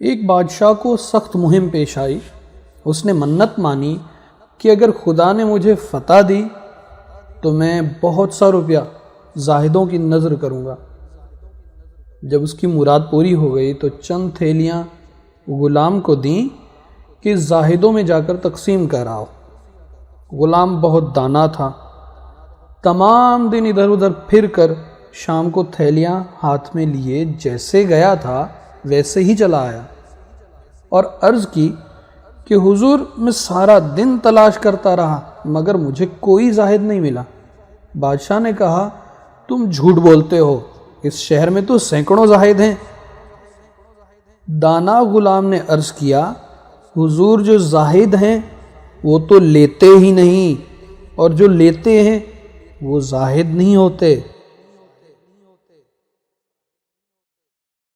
ایک بادشاہ کو سخت مہم پیش آئی۔ اس نے منت مانی کہ اگر خدا نے مجھے فتح دی تو میں بہت سا روپیہ زاہدوں کی نذر کروں گا۔ جب اس کی مراد پوری ہو گئی تو چند تھیلیاں غلام کو دیں کہ زاہدوں میں جا کر تقسیم کر آؤ۔ غلام بہت دانا تھا، تمام دن ادھر ادھر پھر کر شام کو تھیلیاں ہاتھ میں لیے جیسے گیا تھا ویسے ہی چلا آیا اور عرض کی کہ حضور میں سارا دن تلاش کرتا رہا مگر مجھے کوئی زاہد نہیں ملا۔ بادشاہ نے کہا تم جھوٹ بولتے ہو، اس شہر میں تو سینکڑوں زاہد ہیں۔ دانا غلام نے عرض کیا حضور جو زاہد ہیں وہ تو لیتے ہی نہیں، اور جو لیتے ہیں وہ زاہد نہیں ہوتے۔